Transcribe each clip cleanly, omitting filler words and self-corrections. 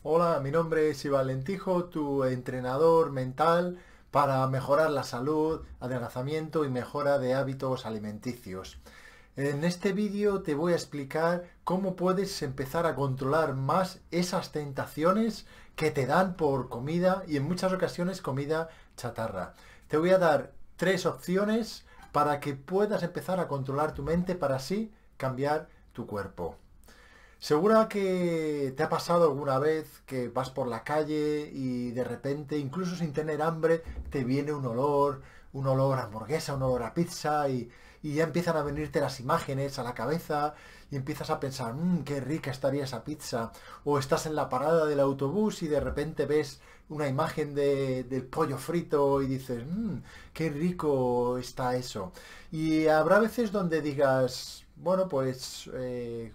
Hola, mi nombre es Iván Lentijo, tu entrenador mental para mejorar la salud, adelgazamiento y mejora de hábitos alimenticios. En este vídeo te voy a explicar cómo puedes empezar a controlar más esas tentaciones que te dan por comida y en muchas ocasiones comida chatarra. Te voy a dar tres opciones para que puedas empezar a controlar tu mente para así cambiar tu cuerpo. Segura que te ha pasado alguna vez que vas por la calle y de repente, incluso sin tener hambre, te viene un olor a hamburguesa, un olor a pizza y ya empiezan a venirte las imágenes a la cabeza y empiezas a pensar, qué rica estaría esa pizza. O estás en la parada del autobús y de repente ves una imagen del pollo frito y dices, qué rico está eso. Y habrá veces donde digas, bueno, pues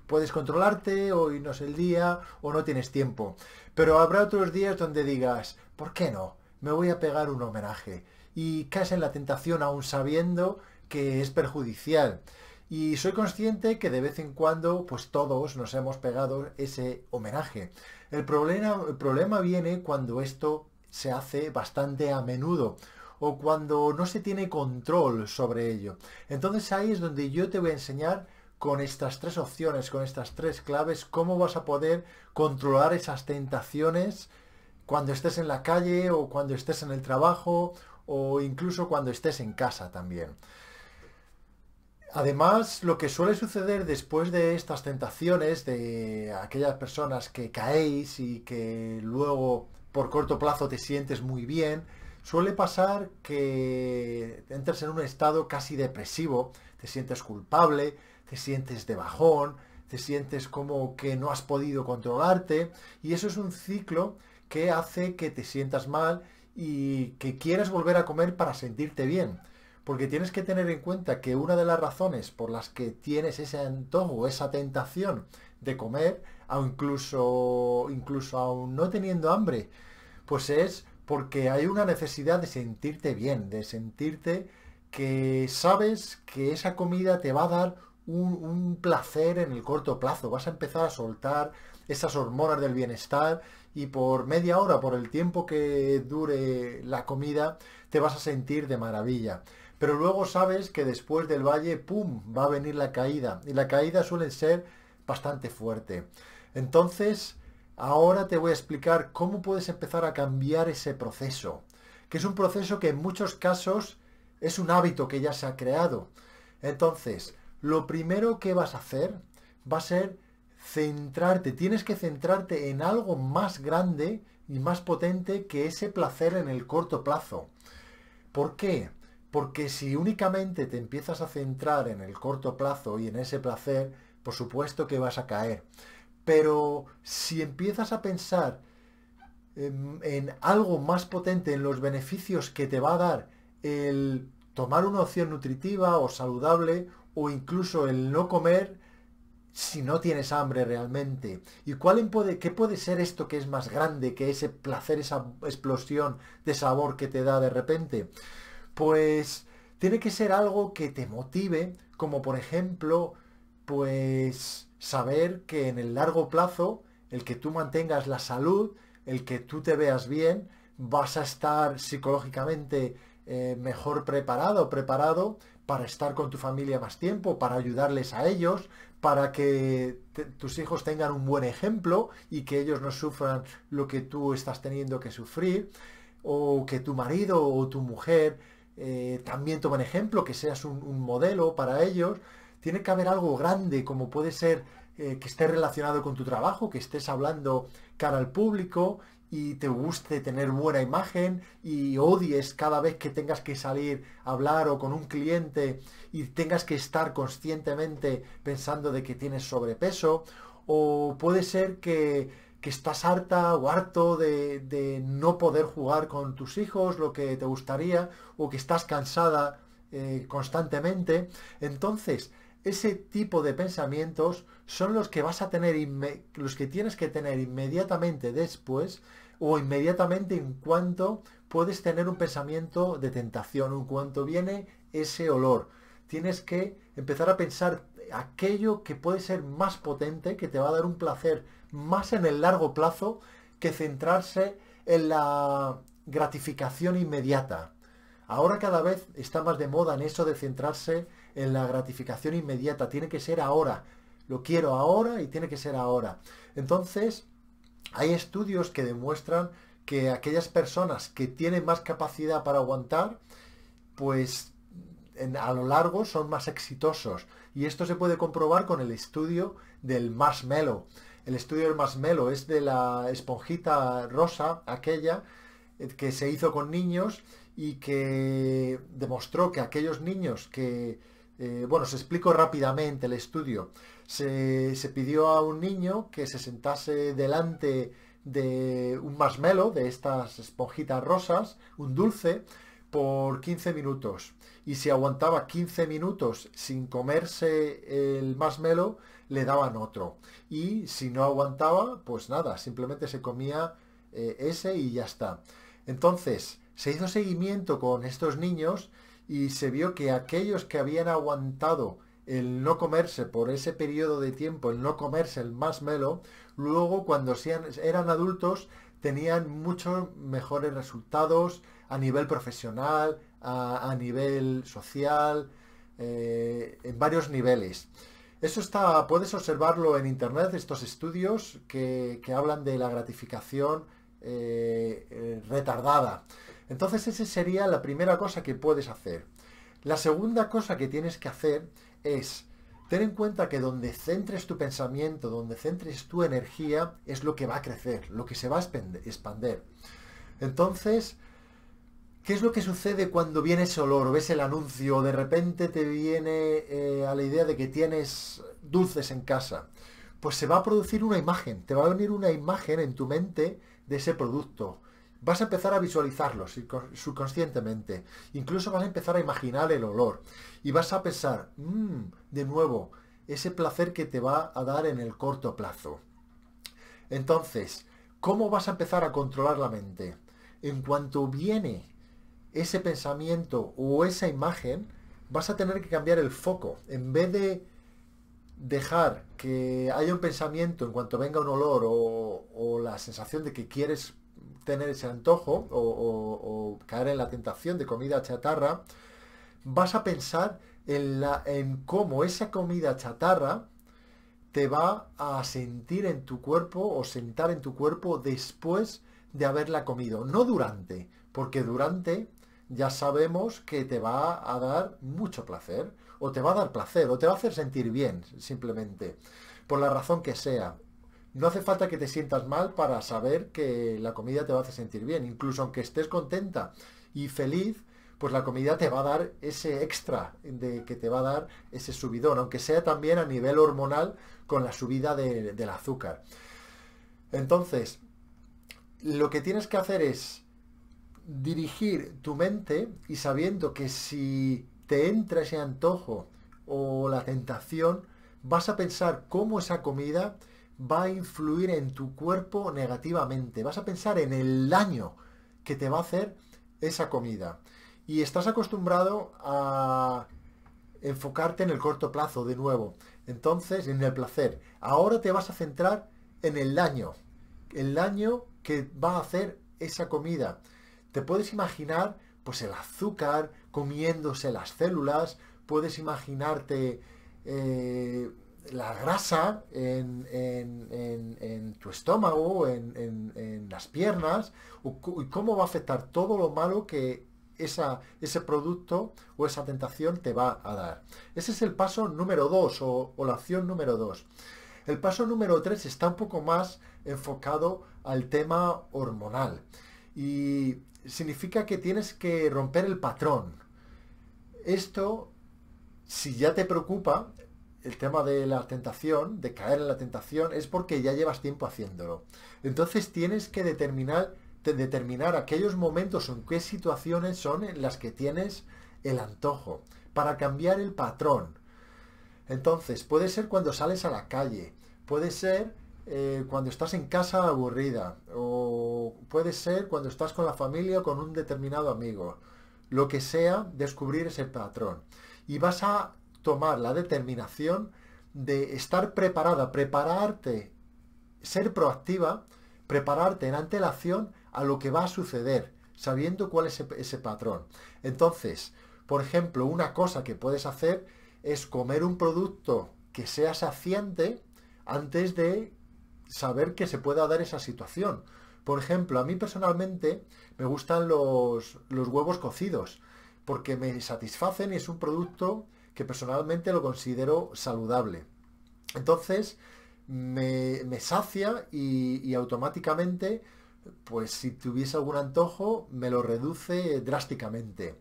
puedes controlarte, hoy no es el día o no tienes tiempo. Pero habrá otros días donde digas, ¿por qué no? Me voy a pegar un homenaje. Y caes en la tentación aún sabiendo que es perjudicial. Y soy consciente que de vez en cuando, pues todos nos hemos pegado ese homenaje. El problema viene cuando esto se hace bastante a menudo o cuando no se tiene control sobre ello. Entonces ahí es donde yo te voy a enseñar con estas tres opciones, con estas tres claves, cómo vas a poder controlar esas tentaciones cuando estés en la calle o cuando estés en el trabajo o incluso cuando estés en casa también. Además, lo que suele suceder después de estas tentaciones, de aquellas personas que caéis y que luego por corto plazo te sientes muy bien, suele pasar que entras en un estado casi depresivo, te sientes culpable, te sientes de bajón, te sientes como que no has podido controlarte y eso es un ciclo que hace que te sientas mal y que quieras volver a comer para sentirte bien. Porque tienes que tener en cuenta que una de las razones por las que tienes ese antojo, esa tentación de comer, incluso aún no teniendo hambre, pues es porque hay una necesidad de sentirte bien, de sentirte que sabes que esa comida te va a dar un placer en el corto plazo. Vas a empezar a soltar esas hormonas del bienestar y por media hora, por el tiempo que dure la comida, te vas a sentir de maravilla. Pero luego sabes que después del valle, ¡pum!, va a venir la caída. Y la caída suele ser bastante fuerte. Entonces, ahora te voy a explicar cómo puedes empezar a cambiar ese proceso. Que es un proceso que en muchos casos es un hábito que ya se ha creado. Entonces, lo primero que vas a hacer va a ser centrarte. Tienes que centrarte en algo más grande y más potente que ese placer en el corto plazo. ¿Por qué? Porque si únicamente te empiezas a centrar en el corto plazo y en ese placer, por supuesto que vas a caer. Pero si empiezas a pensar en algo más potente, en los beneficios que te va a dar el tomar una opción nutritiva o saludable o incluso el no comer si no tienes hambre realmente. ¿Y qué puede ser esto que es más grande que ese placer, esa explosión de sabor que te da de repente? Pues tiene que ser algo que te motive, como por ejemplo, pues saber que en el largo plazo, el que tú mantengas la salud, el que tú te veas bien, vas a estar psicológicamente mejor preparado o preparado para estar con tu familia más tiempo, para ayudarles a ellos, para que tus hijos tengan un buen ejemplo y que ellos no sufran lo que tú estás teniendo que sufrir, o que tu marido o tu mujer también tomen ejemplo, que seas un modelo para ellos. Tiene que haber algo grande, como puede ser que esté relacionado con tu trabajo, que estés hablando cara al público y te guste tener buena imagen y odies cada vez que tengas que salir a hablar o con un cliente y tengas que estar conscientemente pensando de que tienes sobrepeso. O puede ser que estás harta o harto de no poder jugar con tus hijos lo que te gustaría o que estás cansada constantemente. Entonces, ese tipo de pensamientos son los que vas a tener, los que tienes que tener inmediatamente después o inmediatamente en cuanto puedes tener un pensamiento de tentación, en cuanto viene ese olor. Tienes que empezar a pensar aquello que puede ser más potente, que te va a dar un placer más en el largo plazo que centrarse en la gratificación inmediata. Ahora cada vez está más de moda en eso de centrarse en la gratificación inmediata. Tiene que ser ahora. Lo quiero ahora y tiene que ser ahora. Entonces, hay estudios que demuestran que aquellas personas que tienen más capacidad para aguantar, pues a lo largo son más exitosos. Y esto se puede comprobar con el estudio del marshmallow. El estudio del marshmallow es de la esponjita rosa, aquella que se hizo con niños y que demostró que aquellos niños que, bueno, os explico rápidamente el estudio. Se pidió a un niño que se sentase delante de un marshmallow, de estas esponjitas rosas, un dulce, por 15 minutos. Y si aguantaba 15 minutos sin comerse el marshmallow, le daban otro. Y si no aguantaba, pues nada, simplemente se comía ese y ya está. Entonces, se hizo seguimiento con estos niños y se vio que aquellos que habían aguantado el no comerse por ese periodo de tiempo, el no comerse el marshmallow, luego cuando eran adultos tenían muchos mejores resultados a nivel profesional, a nivel social, en varios niveles. Eso está, puedes observarlo en internet, estos estudios que hablan de la gratificación retardada. Entonces esa sería la primera cosa que puedes hacer. La segunda cosa que tienes que hacer es ten en cuenta que donde centres tu pensamiento, donde centres tu energía, es lo que va a crecer, lo que se va a expandir. Entonces, ¿qué es lo que sucede cuando viene ese olor o ves el anuncio o de repente te viene a la idea de que tienes dulces en casa? Pues se va a producir una imagen, te va a venir una imagen en tu mente de ese producto. Vas a empezar a visualizarlo subconscientemente. Incluso vas a empezar a imaginar el olor. Y vas a pensar, de nuevo, ese placer que te va a dar en el corto plazo. Entonces, ¿cómo vas a empezar a controlar la mente? En cuanto viene ese pensamiento o esa imagen, vas a tener que cambiar el foco. En vez de dejar que haya un pensamiento en cuanto venga un olor o la sensación de que quieres tener ese antojo o caer en la tentación de comida chatarra, vas a pensar en cómo esa comida chatarra te va a sentir en tu cuerpo o sentar en tu cuerpo después de haberla comido, no durante, porque durante ya sabemos que te va a dar mucho placer, o te va a dar placer, o te va a hacer sentir bien, simplemente, por la razón que sea. No hace falta que te sientas mal para saber que la comida te va a hacer sentir bien. Incluso aunque estés contenta y feliz, pues la comida te va a dar ese extra de que te va a dar ese subidón, aunque sea también a nivel hormonal con la subida del azúcar. Entonces, lo que tienes que hacer es dirigir tu mente y sabiendo que si te entra ese antojo o la tentación, vas a pensar cómo esa comida va a influir en tu cuerpo negativamente. Vas a pensar en el daño que te va a hacer esa comida. Y estás acostumbrado a enfocarte en el corto plazo de nuevo. Entonces, en el placer. Ahora te vas a centrar en el daño. El daño que va a hacer esa comida. Te puedes imaginar pues el azúcar comiéndose las células. Puedes imaginarte la grasa en tu estómago, en las piernas, y cómo va a afectar todo lo malo que ese producto o esa tentación te va a dar. Ese es el paso número 2 o la acción número 2. El paso número 3 está un poco más enfocado al tema hormonal y significa que tienes que romper el patrón. Esto, si ya te preocupa el tema de la tentación, de caer en la tentación, es porque ya llevas tiempo haciéndolo. Entonces tienes que determinar aquellos momentos o en qué situaciones son en las que tienes el antojo, para cambiar el patrón. Entonces, puede ser cuando sales a la calle, puede ser cuando estás en casa aburrida, o puede ser cuando estás con la familia o con un determinado amigo. Lo que sea, descubrir ese patrón. Y vas a tomar la determinación de estar preparada, prepararte, ser proactiva prepararte en antelación a lo que va a suceder, sabiendo cuál es ese patrón. Entonces, por ejemplo, una cosa que puedes hacer es comer un producto que sea saciante antes de saber que se pueda dar esa situación. Por ejemplo, a mí personalmente me gustan los huevos cocidos porque me satisfacen y es un producto que personalmente lo considero saludable. Entonces, me sacia y automáticamente, pues si tuviese algún antojo, me lo reduce drásticamente.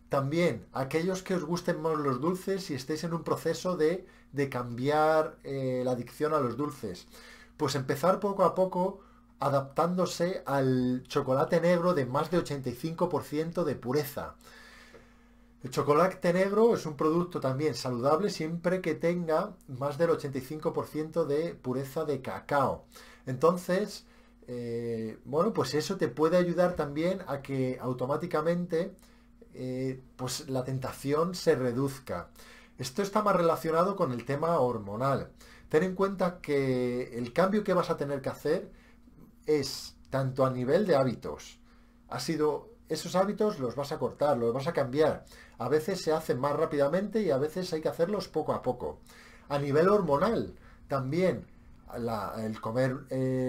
También, aquellos que os gusten más los dulces y estéis en un proceso de cambiar la adicción a los dulces, pues empezar poco a poco adaptándose al chocolate negro de más de 85% de pureza. El chocolate negro es un producto también saludable siempre que tenga más del 85% de pureza de cacao. Entonces, bueno, pues eso te puede ayudar también a que automáticamente pues la tentación se reduzca. Esto está más relacionado con el tema hormonal. Ten en cuenta que el cambio que vas a tener que hacer es tanto a nivel de hábitos. Esos hábitos los vas a cortar, los vas a cambiar. A veces se hacen más rápidamente y a veces hay que hacerlos poco a poco. A nivel hormonal, también el comer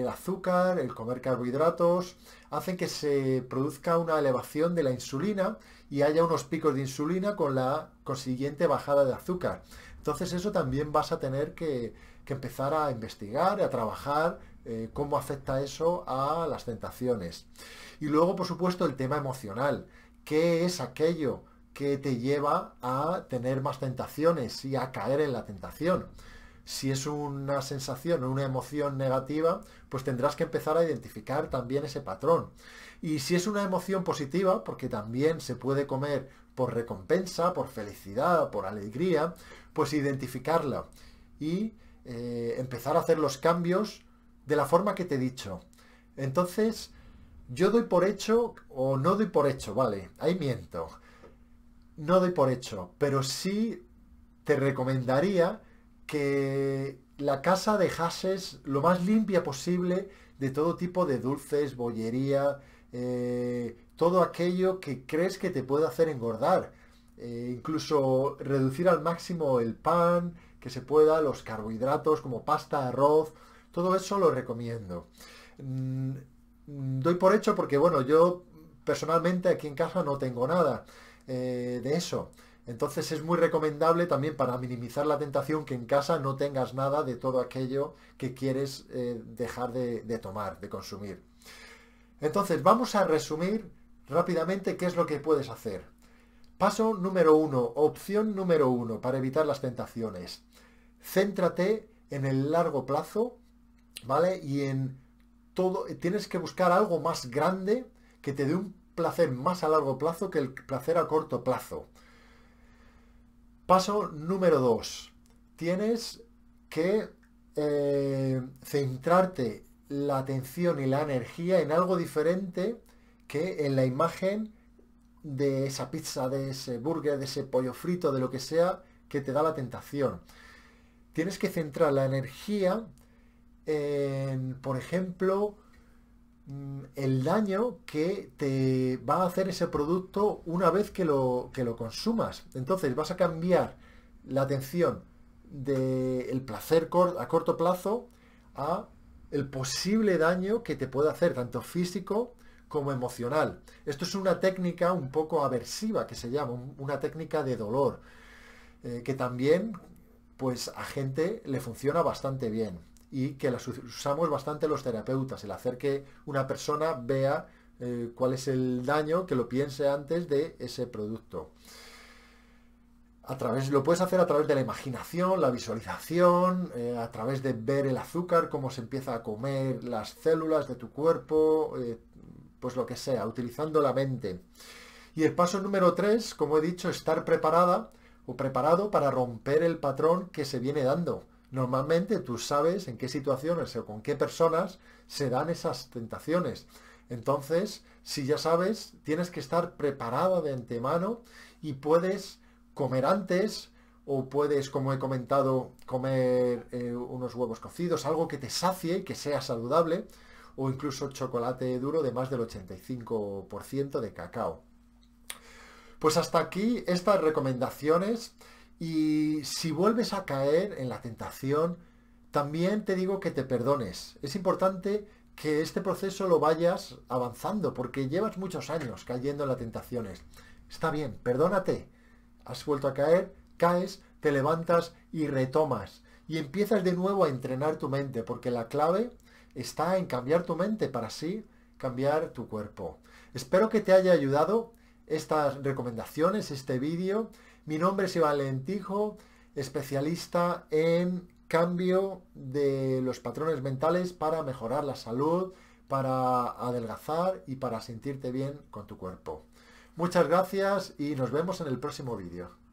azúcar, el comer carbohidratos, hacen que se produzca una elevación de la insulina y haya unos picos de insulina con la consiguiente bajada de azúcar. Entonces eso también vas a tener que empezar a investigar, a trabajar cómo afecta eso a las tentaciones. Y luego, por supuesto, el tema emocional. ¿Qué es aquello que te lleva a tener más tentaciones y a caer en la tentación? Si es una sensación o una emoción negativa, pues tendrás que empezar a identificar también ese patrón. Y si es una emoción positiva, porque también se puede comer por recompensa, por felicidad, por alegría, pues identificarla y empezar a hacer los cambios de la forma que te he dicho. Entonces, yo doy por hecho o no doy por hecho, vale, ahí miento. No doy por hecho, pero sí te recomendaría que la casa dejases lo más limpia posible de todo tipo de dulces, bollería, todo aquello que crees que te puede hacer engordar. Incluso reducir al máximo el pan, que se pueda, los carbohidratos como pasta, arroz, todo eso lo recomiendo. Doy por hecho porque, bueno, yo personalmente aquí en casa no tengo nada de eso. Entonces es muy recomendable también para minimizar la tentación que en casa no tengas nada de todo aquello que quieres dejar de tomar, de consumir. Entonces vamos a resumir rápidamente qué es lo que puedes hacer. Paso número uno, opción número uno para evitar las tentaciones. Céntrate en el largo plazo, ¿vale? Y en todo, tienes que buscar algo más grande que te dé un placer más a largo plazo que el placer a corto plazo. Paso número 2. Tienes que centrarte la atención y la energía en algo diferente que en la imagen de esa pizza, de ese burger, de ese pollo frito, de lo que sea que te da la tentación. Tienes que centrar la energía en, por ejemplo, el daño que te va a hacer ese producto una vez que lo consumas. Entonces vas a cambiar la atención del placer a corto plazo a el posible daño que te puede hacer, tanto físico como emocional. Esto es una técnica un poco aversiva que se llama, una técnica de dolor, que también pues a gente le funciona bastante bien y que las usamos bastante los terapeutas, el hacer que una persona vea cuál es el daño, que lo piense antes de ese producto. Lo puedes hacer a través de la imaginación, la visualización, a través de ver el azúcar, cómo se empieza a comer las células de tu cuerpo, pues lo que sea, utilizando la mente. Y el paso número 3, como he dicho, estar preparada o preparado para romper el patrón que se viene dando. Normalmente tú sabes en qué situaciones o con qué personas se dan esas tentaciones. Entonces, si ya sabes, tienes que estar preparado de antemano y puedes comer antes o puedes, como he comentado, comer unos huevos cocidos, algo que te sacie y que sea saludable. o incluso chocolate duro de más del 85% de cacao. Pues hasta aquí estas recomendaciones, y si vuelves a caer en la tentación, también te digo que te perdones. Es importante que este proceso lo vayas avanzando porque llevas muchos años cayendo en las tentaciones. Está bien, perdónate. Has vuelto a caer, caes, te levantas y retomas. Y empiezas de nuevo a entrenar tu mente, porque la clave está en cambiar tu mente para así cambiar tu cuerpo. Espero que te haya ayudado estas recomendaciones, este vídeo. Mi nombre es Iván Lentijo, especialista en cambio de los patrones mentales para mejorar la salud, para adelgazar y para sentirte bien con tu cuerpo. Muchas gracias y nos vemos en el próximo vídeo.